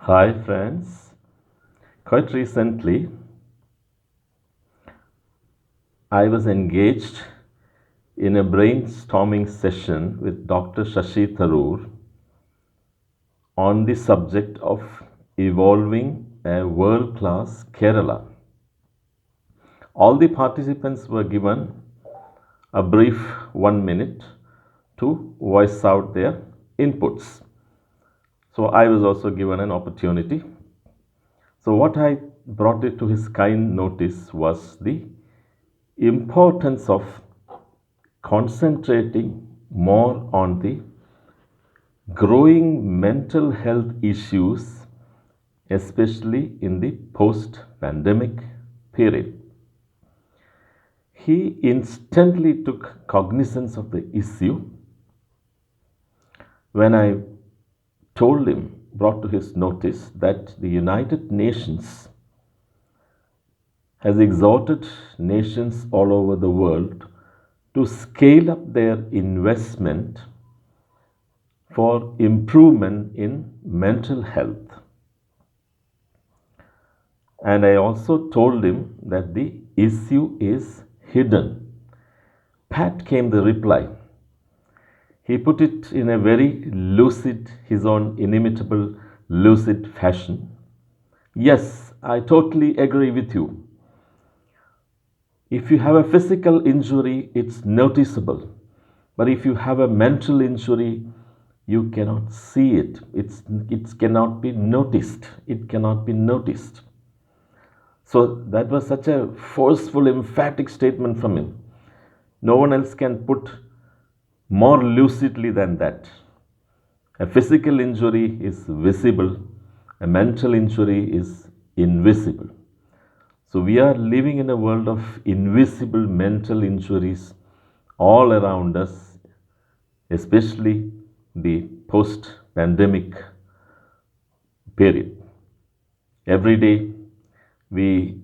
Hi, friends. Quite recently, I was engaged in a brainstorming session with Dr. Shashi Tharoor on the subject of evolving a world class Kerala. All the participants were given a brief 1 minute to voice out their inputs. So, I was also given an opportunity. So, what I brought it to his kind notice was the importance of concentrating more on the growing mental health issues, especially in the post pandemic period. He instantly took cognizance of the issue when I told him, brought to his notice, that the United Nations has exhorted nations all over the world to scale up their investment for improvement in mental health. And I also told him that the issue is hidden. Pat came the reply. He put it in a very lucid, his own inimitable, lucid fashion. Yes, I totally agree with you. If you have a physical injury, it's noticeable. But if you have a mental injury, you cannot see it. It cannot be noticed. It cannot be noticed. So that was such a forceful, emphatic statement from him. No one else can put more lucidly than that. A physical injury is visible, a mental injury is invisible. So we are living in a world of invisible mental injuries all around us, especially the post pandemic period. Every day we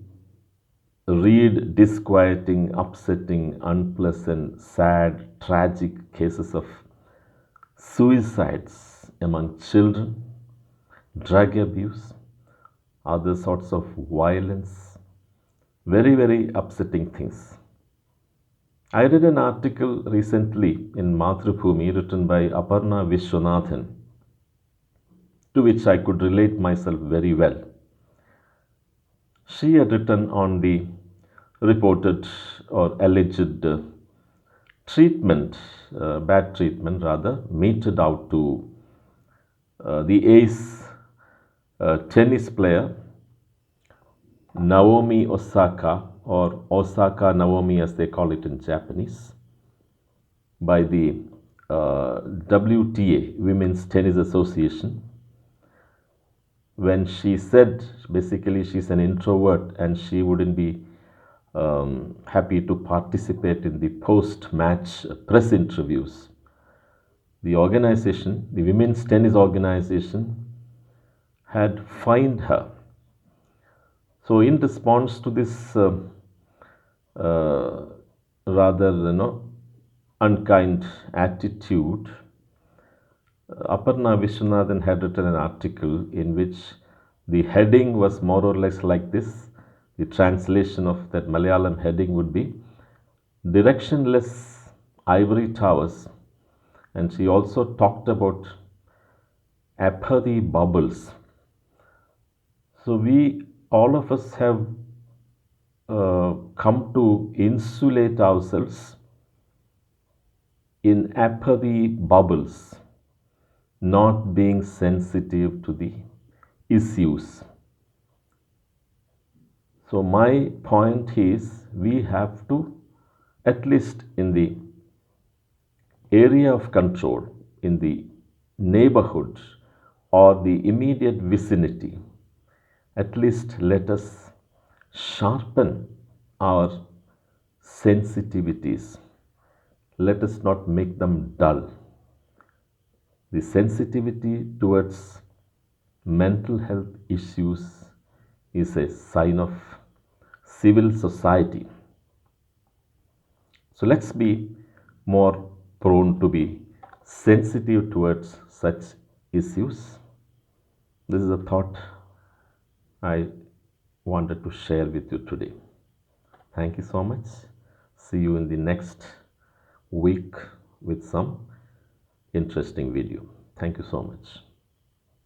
read disquieting, upsetting, unpleasant, sad, tragic cases of suicides among children, drug abuse, other sorts of violence, very, very upsetting things. I read an article recently in Mathrubhumi written by Aparna Vishwanathan, to which I could relate myself very well. She had written on the reported or alleged treatment, bad treatment rather, meted out to the ace tennis player Naomi Osaka, or Osaka Naomi as they call it in Japanese, by the WTA, Women's Tennis Association, when she said basically she's an introvert and she wouldn't be happy to participate in the post match press interviews. The organization, the Women's Tennis Organization, had fined her. So, in response to this uh, rather unkind attitude, Aparna Vishwanathan had written an article in which the heading was more or less like this. The translation of that Malayalam heading would be Directionless Ivory Towers. And she also talked about apathy bubbles. So, we all of us have come to insulate ourselves in apathy bubbles, not being sensitive to the issues. So, my point is we have to, at least in the area of control, in the neighborhood or the immediate vicinity, at least let us sharpen our sensitivities. Let us not make them dull. The sensitivity towards mental health issues is a sign of civil society. So let's be more prone to be sensitive towards such issues. This is a thought I wanted to share with you today. Thank you so much. See you in the next week with some interesting video. Thank you so much.